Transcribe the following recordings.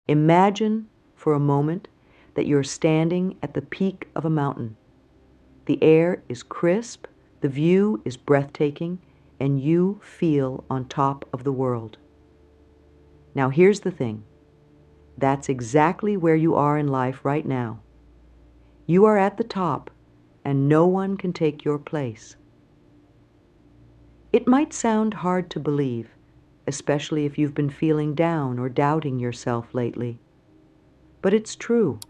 Imagine for a moment that you're standing at the peak of a mountain. The air is crisp, the view is breathtaking, and you feel on top of the world. Now here's the thing. That's exactly where you are in life right now. You are at the top, and no one can take your place. It might sound hard to believe, especially if you've been feeling down or doubting yourself lately. But it's true,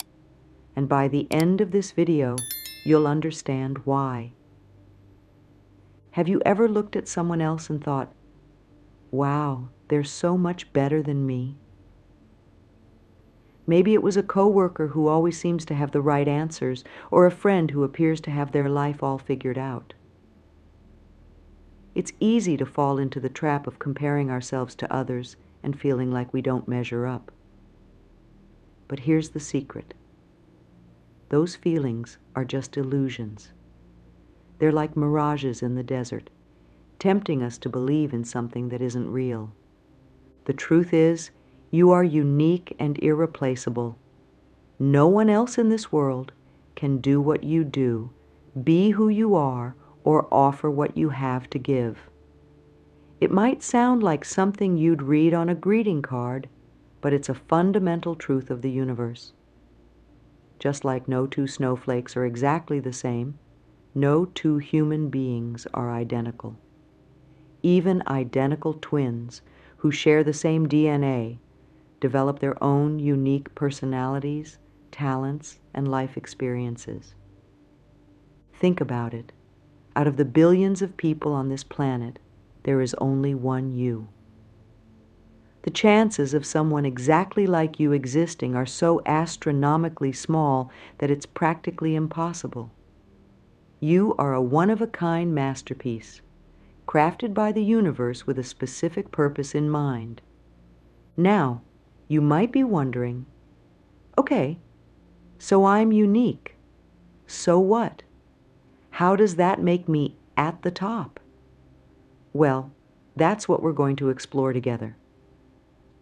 and by the end of this video, you'll understand why. Have you ever looked at someone else and thought, wow, they're so much better than me? Maybe it was a coworker who always seems to have the right answers, or a friend who appears to have their life all figured out. It's easy to fall into the trap of comparing ourselves to others and feeling like we don't measure up. But here's the secret. Those feelings are just illusions. They're like mirages in the desert, tempting us to believe in something that isn't real. The truth is, you are unique and irreplaceable. No one else in this world can do what you do, be who you are, or offer what you have to give. It might sound like something you'd read on a greeting card, but it's a fundamental truth of the universe. Just like no two snowflakes are exactly the same, no two human beings are identical. Even identical twins who share the same DNA develop their own unique personalities, talents, and life experiences. Think about it. Out of the billions of people on this planet, there is only one you. The chances of someone exactly like you existing are so astronomically small that it's practically impossible. You are a one-of-a-kind masterpiece, crafted by the universe with a specific purpose in mind. Now, you might be wondering, okay, so I'm unique. So what? How does that make me at the top? Well, that's what we're going to explore together.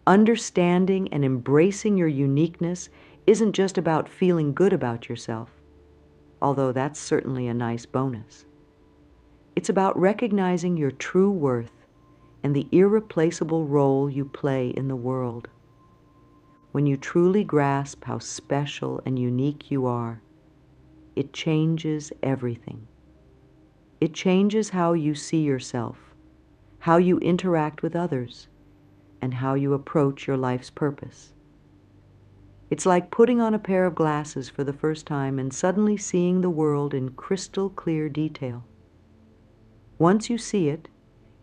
Understanding and embracing your uniqueness isn't just about feeling good about yourself, although that's certainly a nice bonus. It's about recognizing your true worth and the irreplaceable role you play in the world. When you truly grasp how special and unique you are, it changes everything. It changes how you see yourself, how you interact with others, and how you approach your life's purpose. It's like putting on a pair of glasses for the first time and suddenly seeing the world in crystal clear detail. Once you see it,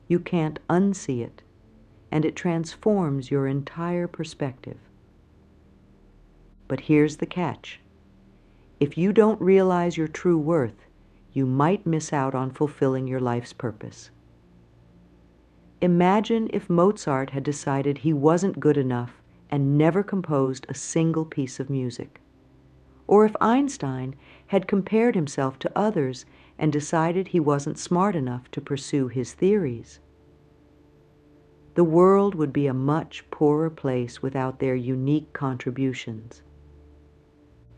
you can't unsee it, and it transforms your entire perspective. But here's the catch. If you don't realize your true worth, you might miss out on fulfilling your life's purpose. Imagine if Mozart had decided he wasn't good enough and never composed a single piece of music. Or if Einstein had compared himself to others and decided he wasn't smart enough to pursue his theories. The world would be a much poorer place without their unique contributions.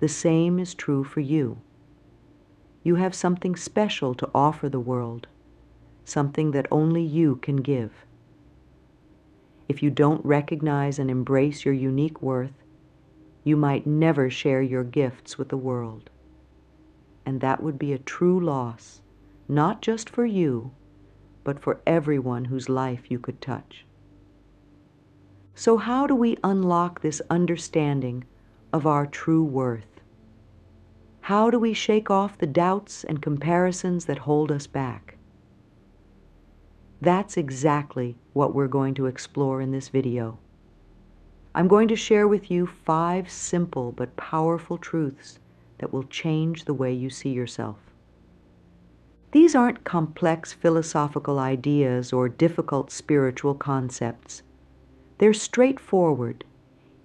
The same is true for you. You have something special to offer the world, something that only you can give. If you don't recognize and embrace your unique worth, you might never share your gifts with the world. And that would be a true loss, not just for you, but for everyone whose life you could touch. So how do we unlock this understanding of our true worth? How do we shake off the doubts and comparisons that hold us back? That's exactly what we're going to explore in this video. I'm going to share with you 5 simple but powerful truths that will change the way you see yourself. These aren't complex philosophical ideas or difficult spiritual concepts. They're straightforward,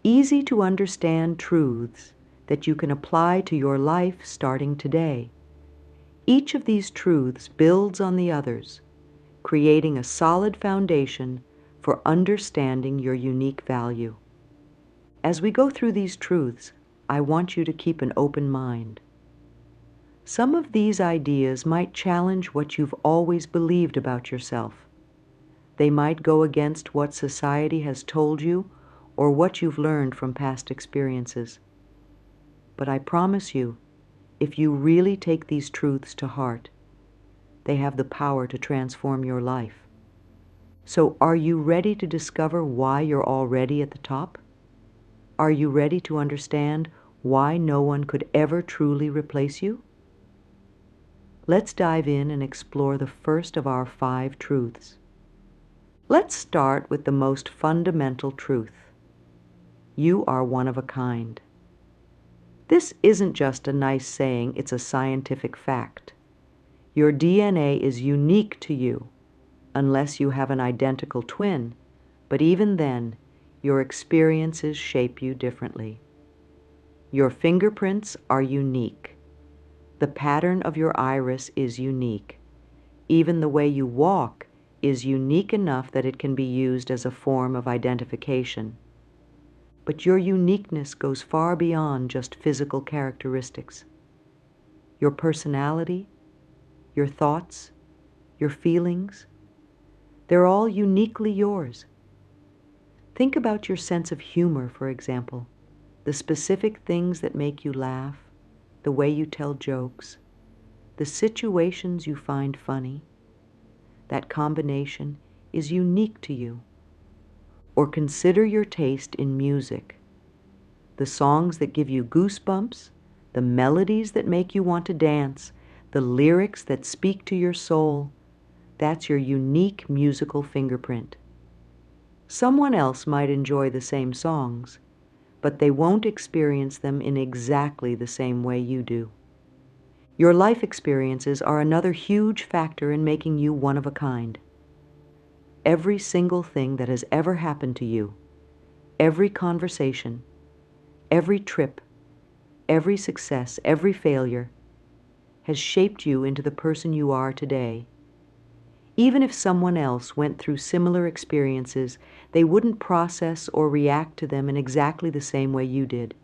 easy to understand truths that you can apply to your life starting today. Each of these truths builds on the others, creating a solid foundation for understanding your unique value. As we go through these truths, I want you to keep an open mind. Some of these ideas might challenge what you've always believed about yourself. They might go against what society has told you or what you've learned from past experiences. But I promise you, if you really take these truths to heart, they have the power to transform your life. So are you ready to discover why you're already at the top? Are you ready to understand why no one could ever truly replace you? Let's dive in and explore the first of our 5 truths. Let's start with the most fundamental truth. You are one of a kind. This isn't just a nice saying, it's a scientific fact. Your DNA is unique to you, unless you have an identical twin, but even then, your experiences shape you differently. Your fingerprints are unique. The pattern of your iris is unique. Even the way you walk is unique enough that it can be used as a form of identification. But your uniqueness goes far beyond just physical characteristics. Your personality, your thoughts, your feelings, they're all uniquely yours. Think about your sense of humor, for example, the specific things that make you laugh, the way you tell jokes, the situations you find funny. That combination is unique to you. Or consider your taste in music. The songs that give you goosebumps, the melodies that make you want to dance, the lyrics that speak to your soul, that's your unique musical fingerprint. Someone else might enjoy the same songs, but they won't experience them in exactly the same way you do. Your life experiences are another huge factor in making you one of a kind. Every single thing that has ever happened to you, every conversation, every trip, every success, every failure, has shaped you into the person you are today. Even if someone else went through similar experiences, they wouldn't process or react to them in exactly the same way you did.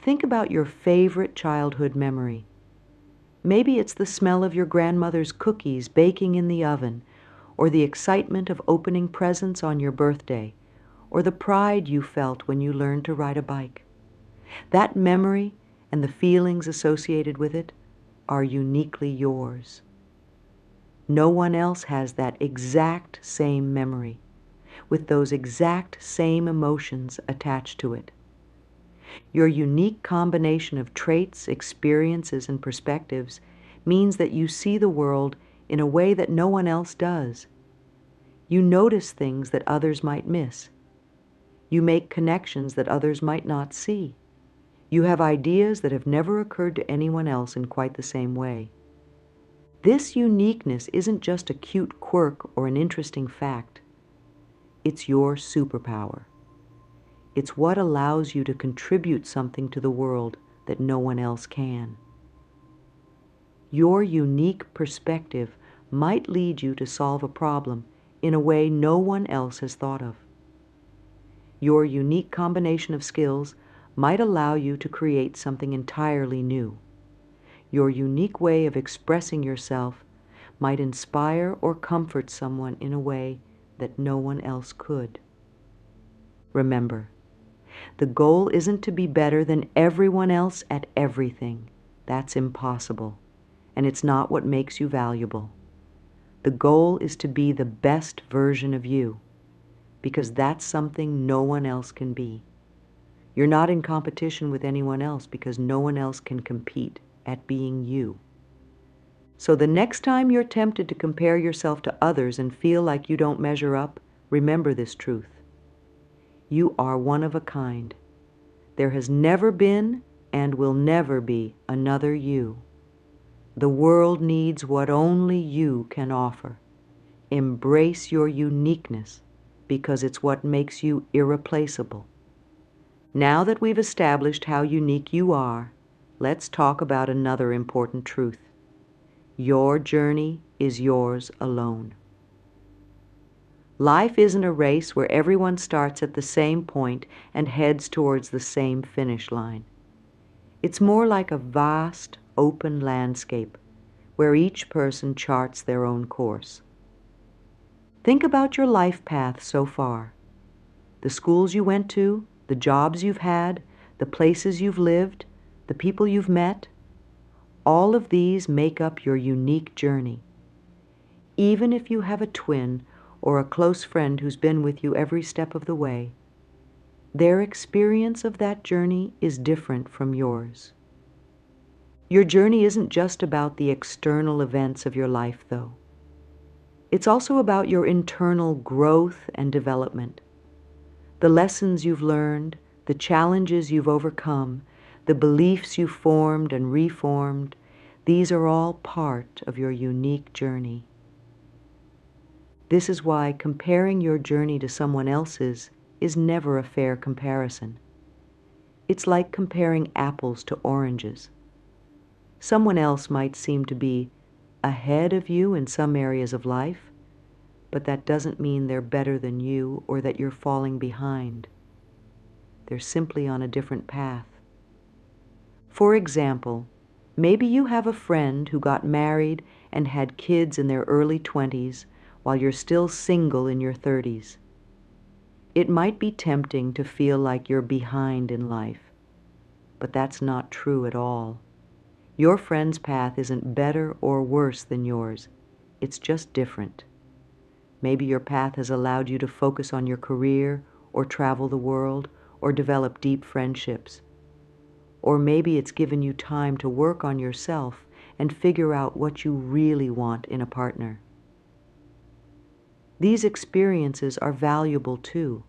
Think about your favorite childhood memory. Maybe it's the smell of your grandmother's cookies baking in the oven, or the excitement of opening presents on your birthday, or the pride you felt when you learned to ride a bike. That memory and the feelings associated with it are uniquely yours. No one else has that exact same memory, with those exact same emotions attached to it. Your unique combination of traits, experiences, and perspectives means that you see the world in a way that no one else does. You notice things that others might miss. You make connections that others might not see. You have ideas that have never occurred to anyone else in quite the same way. This uniqueness isn't just a cute quirk or an interesting fact. It's your superpower. It's what allows you to contribute something to the world that no one else can. Your unique perspective might lead you to solve a problem in a way no one else has thought of. Your unique combination of skills might allow you to create something entirely new. Your unique way of expressing yourself might inspire or comfort someone in a way that no one else could. Remember, the goal isn't to be better than everyone else at everything. That's impossible, and it's not what makes you valuable. The goal is to be the best version of you, because that's something no one else can be. You're not in competition with anyone else because no one else can compete at being you. So the next time you're tempted to compare yourself to others and feel like you don't measure up, remember this truth. You are one of a kind. There has never been and will never be another you. The world needs what only you can offer. Embrace your uniqueness because it's what makes you irreplaceable. Now that we've established how unique you are, let's talk about another important truth. Your journey is yours alone. Life isn't a race where everyone starts at the same point and heads towards the same finish line. It's more like a vast, open landscape where each person charts their own course. Think about your life path so far. The schools you went to, the jobs you've had, the places you've lived, the people you've met. All of these make up your unique journey. Even if you have a twin or a close friend who's been with you every step of the way, their experience of that journey is different from yours. Your journey isn't just about the external events of your life, though. It's also about your internal growth and development. The lessons you've learned, the challenges you've overcome, the beliefs you've formed and reformed, these are all part of your unique journey. This is why comparing your journey to someone else's is never a fair comparison. It's like comparing apples to oranges. Someone else might seem to be ahead of you in some areas of life, but that doesn't mean they're better than you or that you're falling behind. They're simply on a different path. For example, maybe you have a friend who got married and had kids in their early 20s while you're still single in your 30s. It might be tempting to feel like you're behind in life, but that's not true at all. Your friend's path isn't better or worse than yours. It's just different. Maybe your path has allowed you to focus on your career or travel the world or develop deep friendships. Or maybe it's given you time to work on yourself and figure out what you really want in a partner. These experiences are valuable too,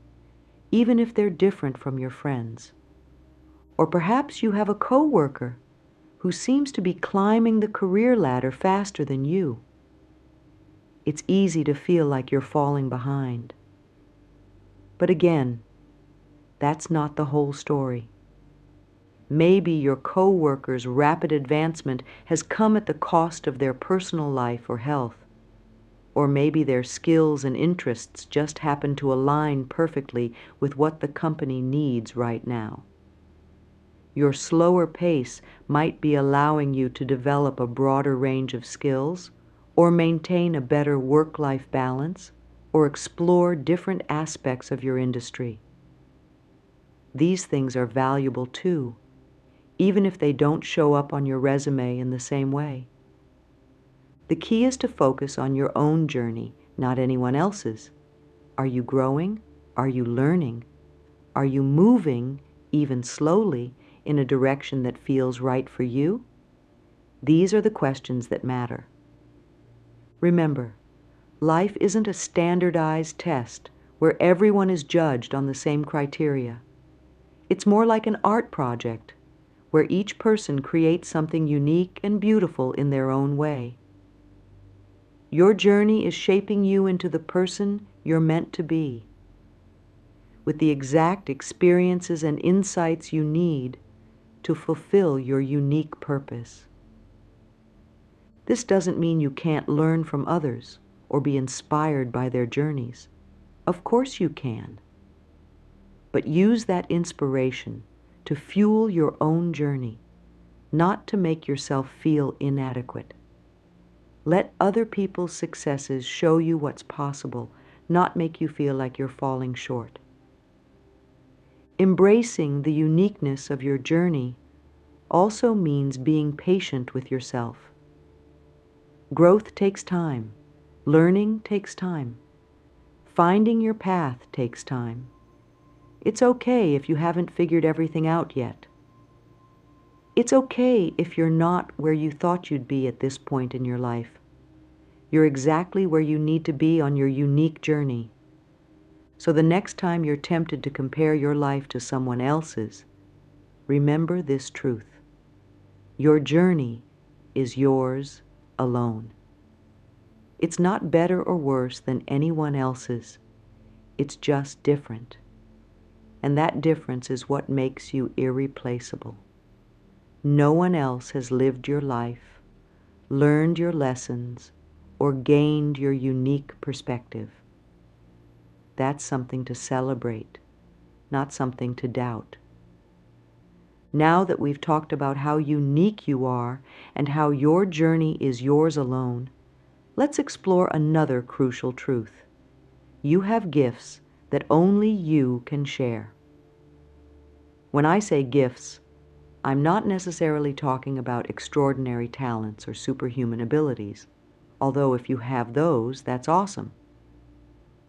even if they're different from your friends. Or perhaps you have a coworker who seems to be climbing the career ladder faster than you. It's easy to feel like you're falling behind. But again, that's not the whole story. Maybe your coworker's rapid advancement has come at the cost of their personal life or health. Or maybe their skills and interests just happen to align perfectly with what the company needs right now. Your slower pace might be allowing you to develop a broader range of skills, or maintain a better work-life balance, or explore different aspects of your industry. These things are valuable too, even if they don't show up on your resume in the same way. The key is to focus on your own journey, not anyone else's. Are you growing? Are you learning? Are you moving, even slowly, in a direction that feels right for you? These are the questions that matter. Remember, life isn't a standardized test where everyone is judged on the same criteria. It's more like an art project where each person creates something unique and beautiful in their own way. Your journey is shaping you into the person you're meant to be, with the exact experiences and insights you need to fulfill your unique purpose. This doesn't mean you can't learn from others or be inspired by their journeys. Of course you can. But use that inspiration to fuel your own journey, not to make yourself feel inadequate. Let other people's successes show you what's possible, not make you feel like you're falling short. Embracing the uniqueness of your journey also means being patient with yourself. Growth takes time. Learning takes time. Finding your path takes time. It's okay if you haven't figured everything out yet. It's okay if you're not where you thought you'd be at this point in your life. You're exactly where you need to be on your unique journey. So the next time you're tempted to compare your life to someone else's, remember this truth. Your journey is yours alone. It's not better or worse than anyone else's. It's just different. And that difference is what makes you irreplaceable. No one else has lived your life, learned your lessons, or gained your unique perspective. That's something to celebrate, not something to doubt. Now that we've talked about how unique you are and how your journey is yours alone, let's explore another crucial truth. You have gifts that only you can share. When I say gifts, I'm not necessarily talking about extraordinary talents or superhuman abilities, although if you have those, that's awesome.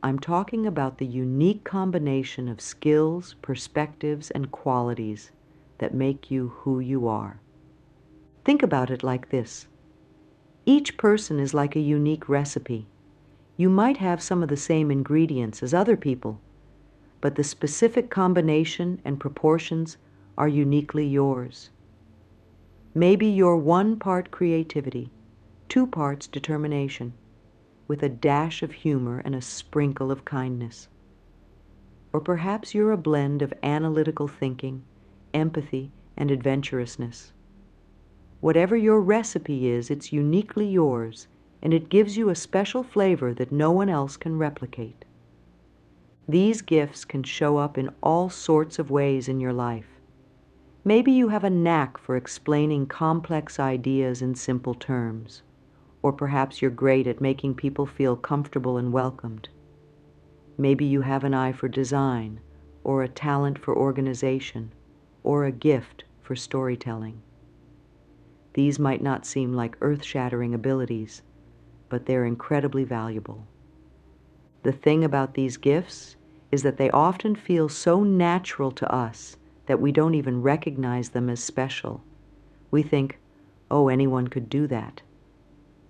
I'm talking about the unique combination of skills, perspectives, and qualities that make you who you are. Think about it like this. Each person is like a unique recipe. You might have some of the same ingredients as other people, but the specific combination and proportions are uniquely yours. Maybe you're 1 part creativity, 2 parts determination, with a dash of humor and a sprinkle of kindness. Or perhaps you're a blend of analytical thinking, empathy, and adventurousness. Whatever your recipe is, it's uniquely yours, and it gives you a special flavor that no one else can replicate. These gifts can show up in all sorts of ways in your life. Maybe you have a knack for explaining complex ideas in simple terms, or perhaps you're great at making people feel comfortable and welcomed. Maybe you have an eye for design, or a talent for organization, or a gift for storytelling. These might not seem like earth-shattering abilities, but they're incredibly valuable. The thing about these gifts is that they often feel so natural to us that we don't even recognize them as special. We think, oh, anyone could do that.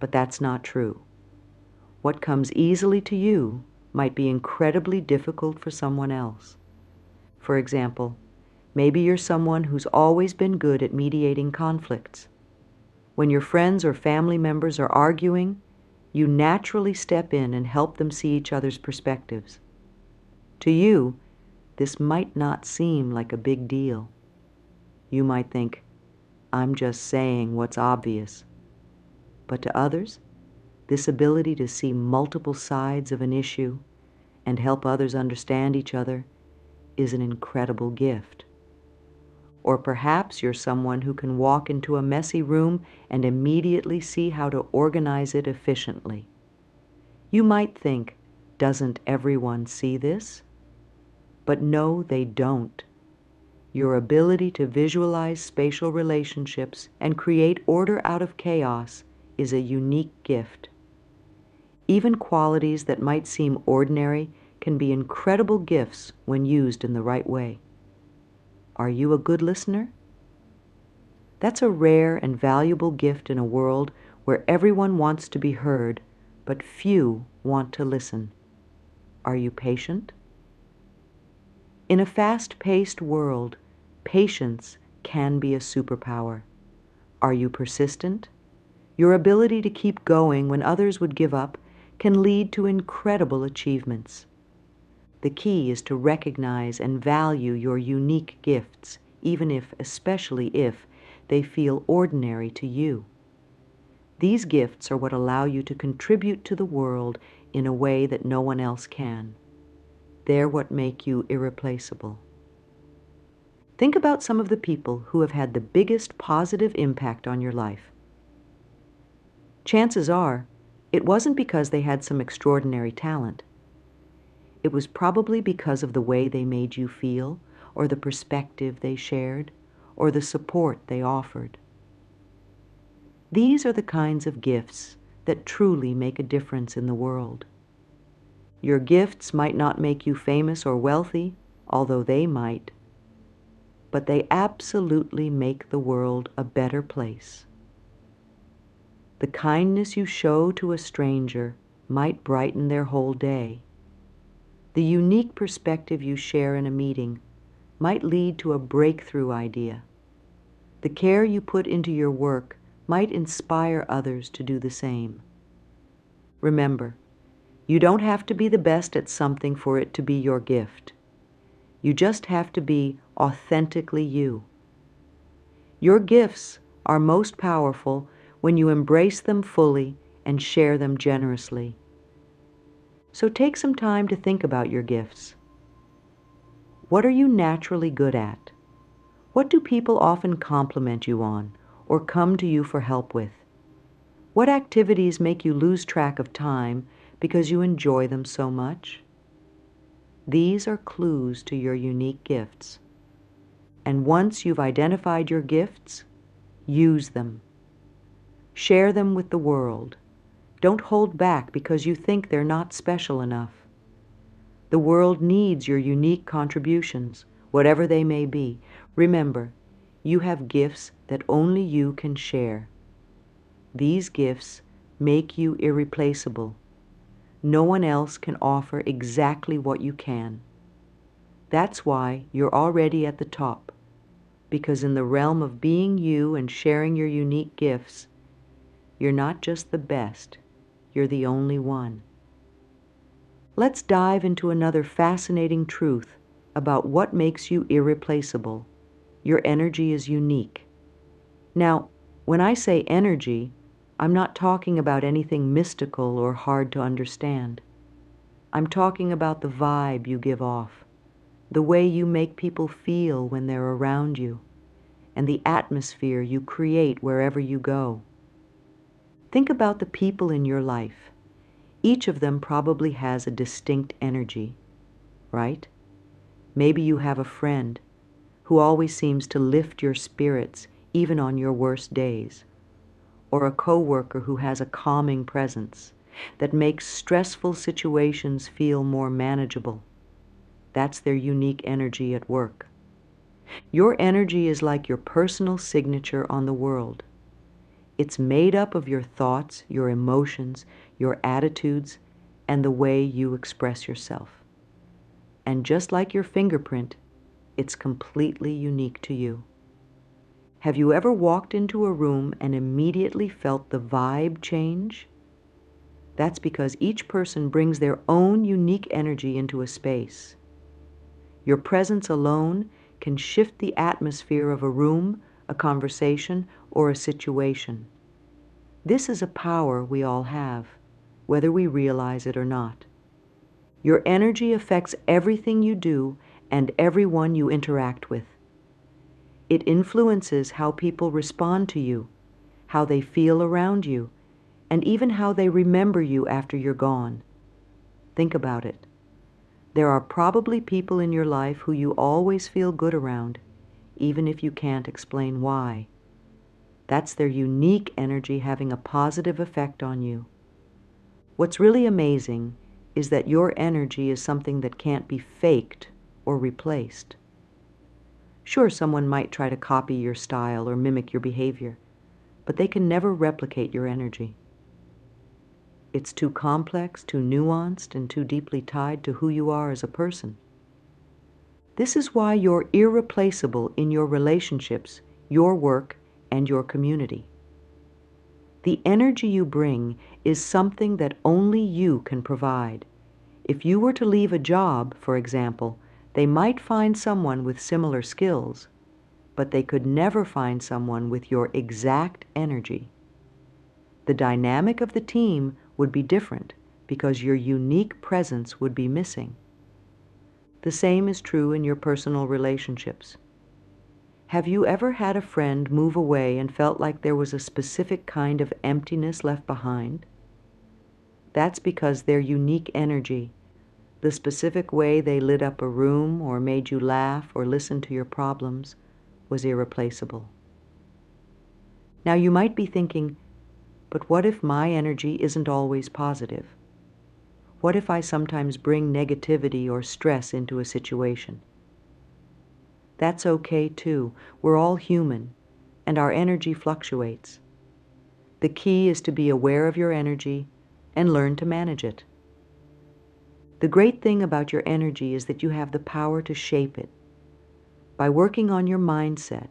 But that's not true. What comes easily to you might be incredibly difficult for someone else. For example, maybe you're someone who's always been good at mediating conflicts. When your friends or family members are arguing, you naturally step in and help them see each other's perspectives. To you, this might not seem like a big deal. You might think, I'm just saying what's obvious. But to others, this ability to see multiple sides of an issue and help others understand each other is an incredible gift. Or perhaps you're someone who can walk into a messy room and immediately see how to organize it efficiently. You might think, doesn't everyone see this? But no, they don't. Your ability to visualize spatial relationships and create order out of chaos is a unique gift. Even qualities that might seem ordinary can be incredible gifts when used in the right way. Are you a good listener? That's a rare and valuable gift in a world where everyone wants to be heard, but few want to listen. Are you patient? In a fast-paced world, patience can be a superpower. Are you persistent? Your ability to keep going when others would give up can lead to incredible achievements. The key is to recognize and value your unique gifts, even if, especially if, they feel ordinary to you. These gifts are what allow you to contribute to the world in a way that no one else can. They're what make you irreplaceable. Think about some of the people who have had the biggest positive impact on your life. Chances are, it wasn't because they had some extraordinary talent. It was probably because of the way they made you feel, or the perspective they shared, or the support they offered. These are the kinds of gifts that truly make a difference in the world. Your gifts might not make you famous or wealthy, although they might, but they absolutely make the world a better place. The kindness you show to a stranger might brighten their whole day. The unique perspective you share in a meeting might lead to a breakthrough idea. The care you put into your work might inspire others to do the same. Remember, you don't have to be the best at something for it to be your gift. You just have to be authentically you. Your gifts are most powerful when you embrace them fully and share them generously. So take some time to think about your gifts. What are you naturally good at? What do people often compliment you on or come to you for help with? What activities make you lose track of time because you enjoy them so much? These are clues to your unique gifts. And once you've identified your gifts, use them. Share them with the world. Don't hold back because you think they're not special enough. The world needs your unique contributions, whatever they may be. Remember, you have gifts that only you can share. These gifts make you irreplaceable. No one else can offer exactly what you can. That's why you're already at the top, because in the realm of being you and sharing your unique gifts, you're not just the best, you're the only one. Let's dive into another fascinating truth about what makes you irreplaceable. Your energy is unique. Now, when I say energy, I'm not talking about anything mystical or hard to understand. I'm talking about the vibe you give off, the way you make people feel when they're around you, and the atmosphere you create wherever you go. Think about the people in your life. Each of them probably has a distinct energy, right? Maybe you have a friend who always seems to lift your spirits even on your worst days, or a coworker who has a calming presence that makes stressful situations feel more manageable. That's their unique energy at work. Your energy is like your personal signature on the world. It's made up of your thoughts, your emotions, your attitudes, and the way you express yourself. And just like your fingerprint, it's completely unique to you. Have you ever walked into a room and immediately felt the vibe change? That's because each person brings their own unique energy into a space. Your presence alone can shift the atmosphere of a room, a conversation, or a situation. This is a power we all have, whether we realize it or not. Your energy affects everything you do and everyone you interact with. It influences how people respond to you, how they feel around you, and even how they remember you after you're gone. Think about it. There are probably people in your life who you always feel good around, even if you can't explain why. That's their unique energy having a positive effect on you. What's really amazing is that your energy is something that can't be faked or replaced. Sure, someone might try to copy your style or mimic your behavior, but they can never replicate your energy. It's too complex, too nuanced, and too deeply tied to who you are as a person. This is why you're irreplaceable in your relationships, your work, and your community. The energy you bring is something that only you can provide. If you were to leave a job, for example, they might find someone with similar skills, but they could never find someone with your exact energy. The dynamic of the team would be different because your unique presence would be missing. The same is true in your personal relationships. Have you ever had a friend move away and felt like there was a specific kind of emptiness left behind? That's because their unique energy, the specific way they lit up a room or made you laugh or listen to your problems, was irreplaceable. Now you might be thinking, but what if my energy isn't always positive? What if I sometimes bring negativity or stress into a situation? That's okay too. We're all human, and our energy fluctuates. The key is to be aware of your energy and learn to manage it. The great thing about your energy is that you have the power to shape it. By working on your mindset,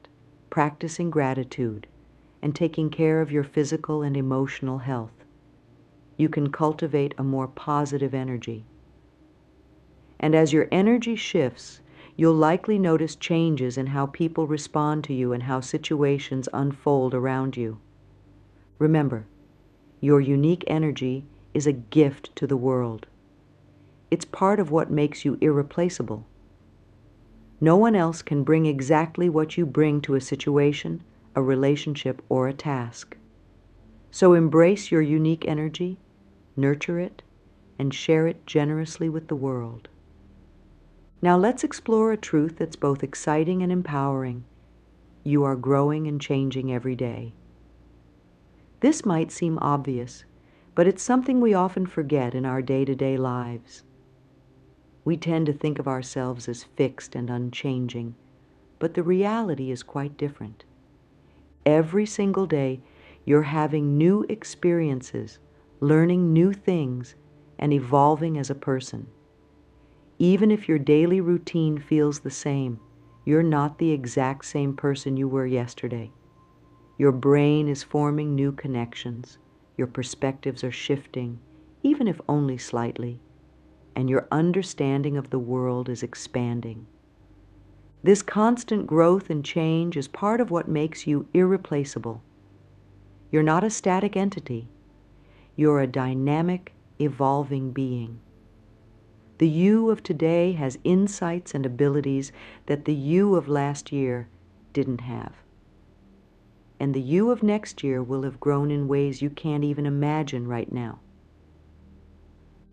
practicing gratitude, and taking care of your physical and emotional health, you can cultivate a more positive energy. And as your energy shifts, you'll likely notice changes in how people respond to you and how situations unfold around you. Remember, your unique energy is a gift to the world. It's part of what makes you irreplaceable. No one else can bring exactly what you bring to a situation, a relationship, or a task. So embrace your unique energy, nurture it, and share it generously with the world. Now let's explore a truth that's both exciting and empowering. You are growing and changing every day. This might seem obvious, but it's something we often forget in our day-to-day lives. We tend to think of ourselves as fixed and unchanging, but the reality is quite different. Every single day, you're having new experiences, learning new things, and evolving as a person. Even if your daily routine feels the same, you're not the exact same person you were yesterday. Your brain is forming new connections, your perspectives are shifting, even if only slightly, and your understanding of the world is expanding. This constant growth and change is part of what makes you irreplaceable. You're not a static entity. You're a dynamic, evolving being. The you of today has insights and abilities that the you of last year didn't have. And the you of next year will have grown in ways you can't even imagine right now.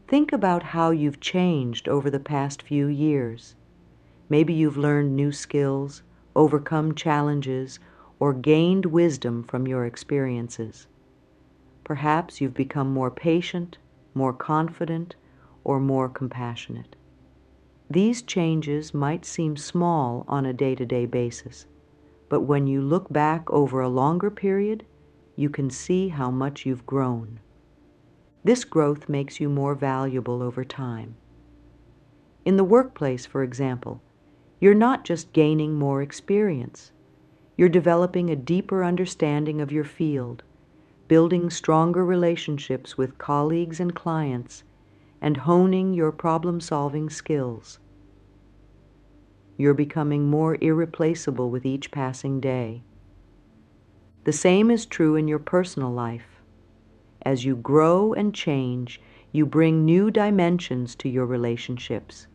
Think about how you've changed over the past few years. Maybe you've learned new skills, overcome challenges, or gained wisdom from your experiences. Perhaps you've become more patient, more confident, or more compassionate. These changes might seem small on a day-to-day basis, but when you look back over a longer period, you can see how much you've grown. This growth makes you more valuable over time. In the workplace, for example, you're not just gaining more experience. You're developing a deeper understanding of your field, building stronger relationships with colleagues and clients, and honing your problem-solving skills. You're becoming more irreplaceable with each passing day. The same is true in your personal life. As you grow and change, you bring new dimensions to your relationships.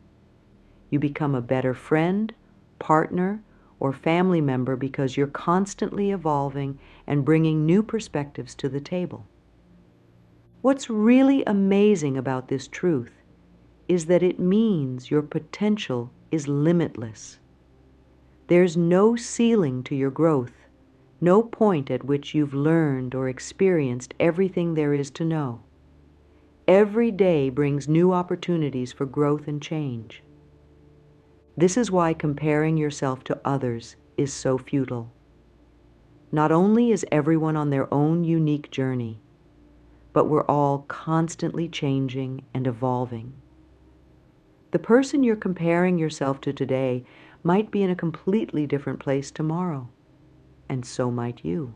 You become a better friend, partner, or family member because you're constantly evolving and bringing new perspectives to the table. What's really amazing about this truth is that it means your potential is limitless. There's no ceiling to your growth, no point at which you've learned or experienced everything there is to know. Every day brings new opportunities for growth and change. This is why comparing yourself to others is so futile. Not only is everyone on their own unique journey, but we're all constantly changing and evolving. The person you're comparing yourself to today might be in a completely different place tomorrow, and so might you.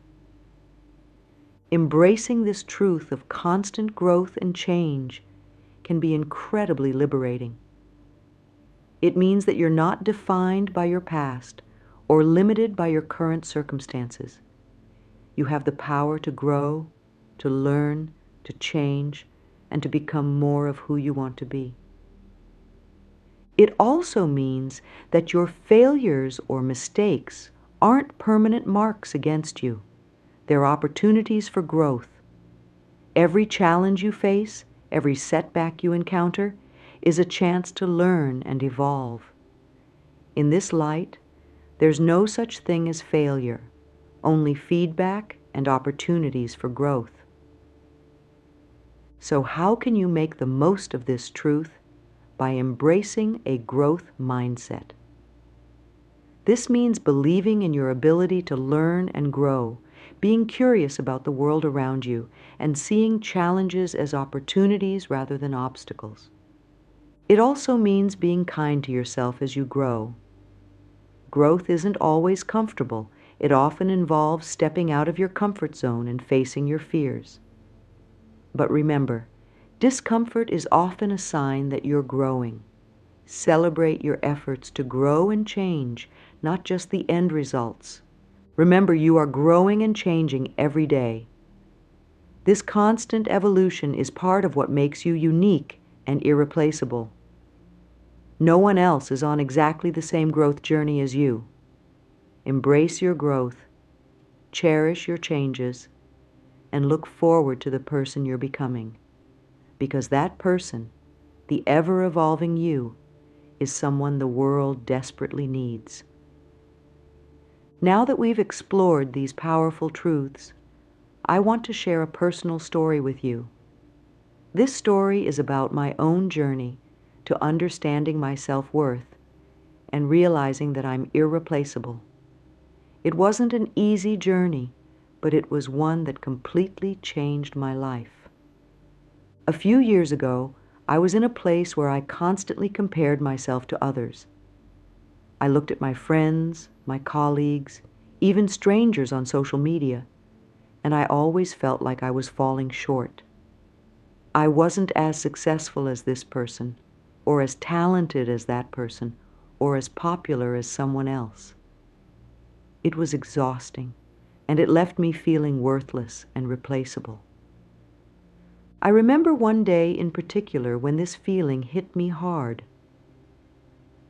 Embracing this truth of constant growth and change can be incredibly liberating. It means that you're not defined by your past or limited by your current circumstances. You have the power to grow, to learn, to change, and to become more of who you want to be. It also means that your failures or mistakes aren't permanent marks against you. They're opportunities for growth. Every challenge you face, every setback you encounter, is a chance to learn and evolve. In this light, there's no such thing as failure, only feedback and opportunities for growth. So how can you make the most of this truth? By embracing a growth mindset. This means believing in your ability to learn and grow, being curious about the world around you, and seeing challenges as opportunities rather than obstacles. It also means being kind to yourself as you grow. Growth isn't always comfortable. It often involves stepping out of your comfort zone and facing your fears. But remember, discomfort is often a sign that you're growing. Celebrate your efforts to grow and change, not just the end results. Remember, you are growing and changing every day. This constant evolution is part of what makes you unique and irreplaceable. No one else is on exactly the same growth journey as you. Embrace your growth, cherish your changes, and look forward to the person you're becoming. Because that person, the ever-evolving you, is someone the world desperately needs. Now that we've explored these powerful truths, I want to share a personal story with you. This story is about my own journey to understanding my self-worth and realizing that I'm irreplaceable. It wasn't an easy journey, but it was one that completely changed my life. A few years ago, I was in a place where I constantly compared myself to others. I looked at my friends, my colleagues, even strangers on social media, and I always felt like I was falling short. I wasn't as successful as this person, or as talented as that person, or as popular as someone else. It was exhausting, and it left me feeling worthless and replaceable. I remember one day in particular when this feeling hit me hard.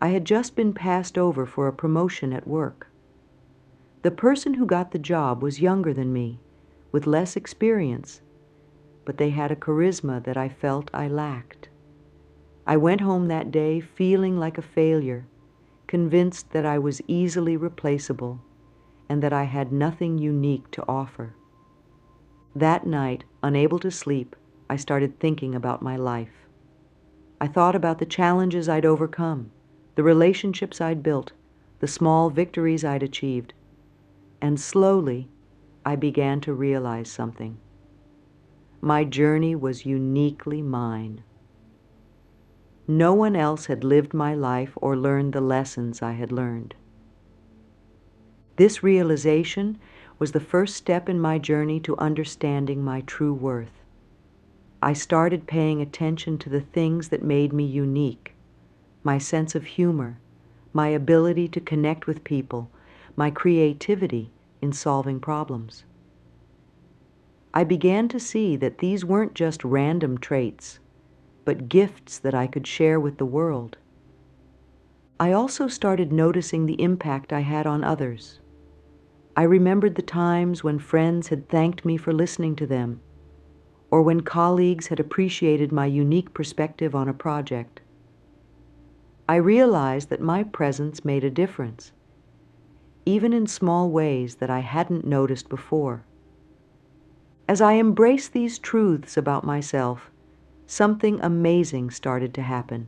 I had just been passed over for a promotion at work. The person who got the job was younger than me, with less experience, but they had a charisma that I felt I lacked. I went home that day feeling like a failure, convinced that I was easily replaceable and that I had nothing unique to offer. That night, unable to sleep, I started thinking about my life. I thought about the challenges I'd overcome, the relationships I'd built, the small victories I'd achieved, and slowly I began to realize something. My journey was uniquely mine. No one else had lived my life or learned the lessons I had learned. This realization was the first step in my journey to understanding my true worth. I started paying attention to the things that made me unique, my sense of humor, my ability to connect with people, my creativity in solving problems. I began to see that these weren't just random traits, but gifts that I could share with the world. I also started noticing the impact I had on others. I remembered the times when friends had thanked me for listening to them, or when colleagues had appreciated my unique perspective on a project. I realized that my presence made a difference, even in small ways that I hadn't noticed before. As I embraced these truths about myself, something amazing started to happen.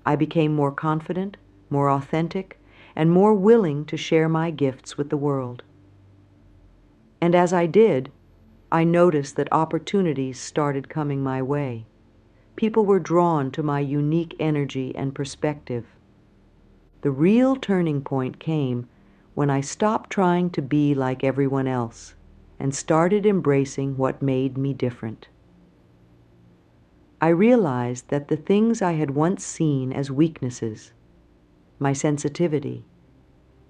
I became more confident, more authentic, and more willing to share my gifts with the world. And as I did, I noticed that opportunities started coming my way. People were drawn to my unique energy and perspective. The real turning point came when I stopped trying to be like everyone else and started embracing what made me different. I realized that the things I had once seen as weaknesses, my sensitivity,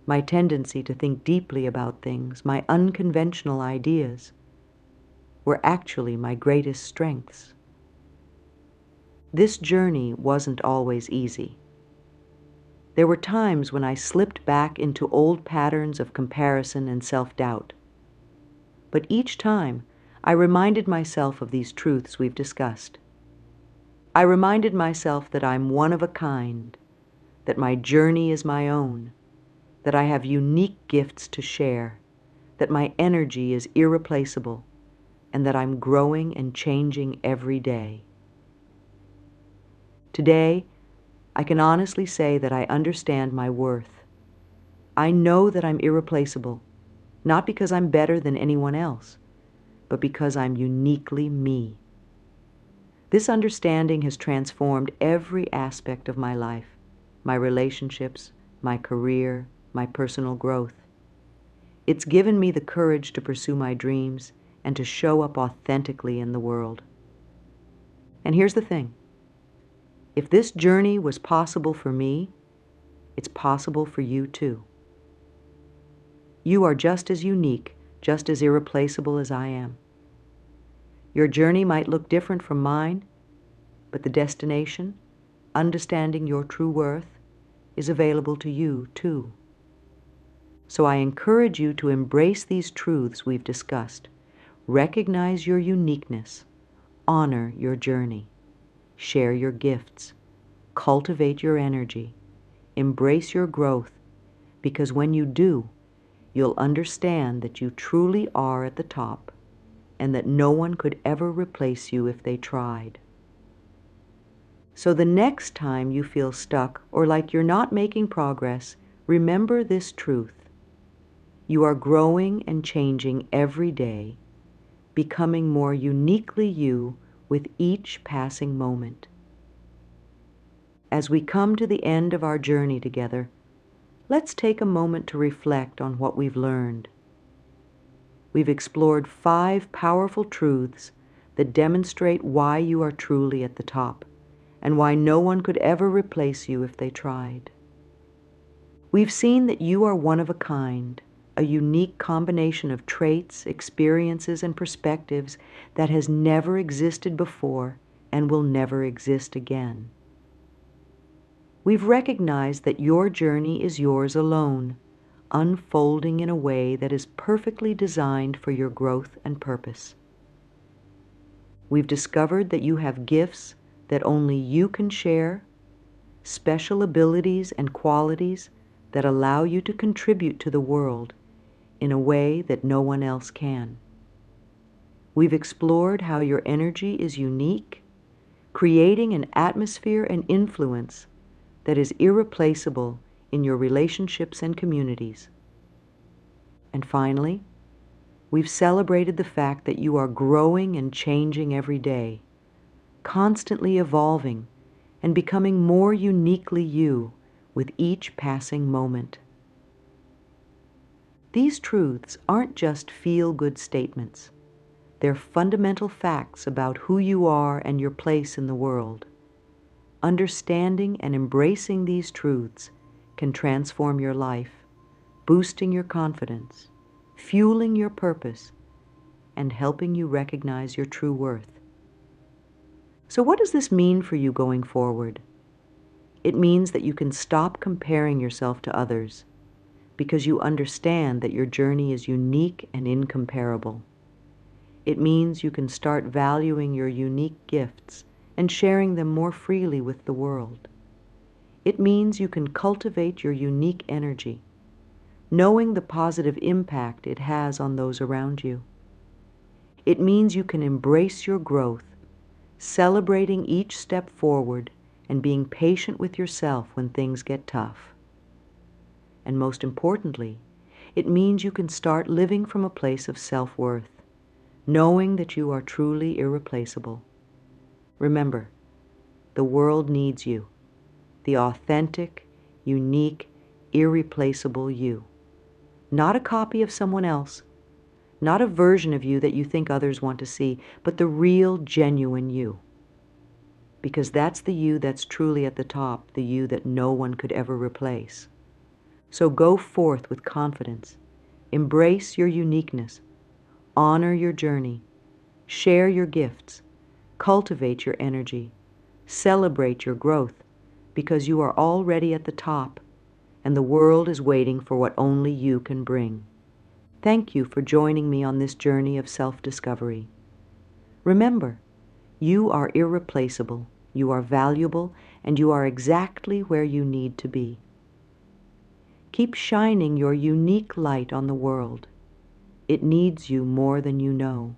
my tendency to think deeply about things, my unconventional ideas, were actually my greatest strengths. This journey wasn't always easy. There were times when I slipped back into old patterns of comparison and self-doubt. But each time, I reminded myself of these truths we've discussed. I reminded myself that I'm one of a kind, that my journey is my own, that I have unique gifts to share, that my energy is irreplaceable, and that I'm growing and changing every day. Today, I can honestly say that I understand my worth. I know that I'm irreplaceable, not because I'm better than anyone else, but because I'm uniquely me. This understanding has transformed every aspect of my life, my relationships, my career, my personal growth. It's given me the courage to pursue my dreams and to show up authentically in the world. And here's the thing. If this journey was possible for me, it's possible for you too. You are just as unique, just as irreplaceable as I am. Your journey might look different from mine, but the destination, understanding your true worth is available to you too. So I encourage you to embrace these truths we've discussed. Recognize your uniqueness, honor your journey, share your gifts, cultivate your energy, embrace your growth, because when you do, you'll understand that you truly are at the top and that no one could ever replace you if they tried. So the next time you feel stuck or like you're not making progress, remember this truth. You are growing and changing every day, becoming more uniquely you with each passing moment. As we come to the end of our journey together, let's take a moment to reflect on what we've learned. We've explored 5 powerful truths that demonstrate why you are truly at the top and why no one could ever replace you if they tried. We've seen that you are one of a kind, a unique combination of traits, experiences, and perspectives that has never existed before and will never exist again. We've recognized that your journey is yours alone, unfolding in a way that is perfectly designed for your growth and purpose. We've discovered that you have gifts that only you can share, special abilities and qualities that allow you to contribute to the world in a way that no one else can. We've explored how your energy is unique, creating an atmosphere and influence that is irreplaceable in your relationships and communities. And finally, we've celebrated the fact that you are growing and changing every day, constantly evolving and becoming more uniquely you with each passing moment. These truths aren't just feel-good statements. They're fundamental facts about who you are and your place in the world. Understanding and embracing these truths can transform your life, boosting your confidence, fueling your purpose, and helping you recognize your true worth. So what does this mean for you going forward? It means that you can stop comparing yourself to others because you understand that your journey is unique and incomparable. It means you can start valuing your unique gifts and sharing them more freely with the world. It means you can cultivate your unique energy, knowing the positive impact it has on those around you. It means you can embrace your growth, celebrating each step forward and being patient with yourself when things get tough. And most importantly, it means you can start living from a place of self-worth, knowing that you are truly irreplaceable. Remember, the world needs you, the authentic, unique, irreplaceable you. Not a copy of someone else, not a version of you that you think others want to see, but the real, genuine you. Because that's the you that's truly at the top, the you that no one could ever replace. So go forth with confidence, embrace your uniqueness, honor your journey, share your gifts, cultivate your energy, celebrate your growth, because you are already at the top, and the world is waiting for what only you can bring. Thank you for joining me on this journey of self-discovery. Remember, you are irreplaceable, you are valuable, and you are exactly where you need to be. Keep shining your unique light on the world. It needs you more than you know.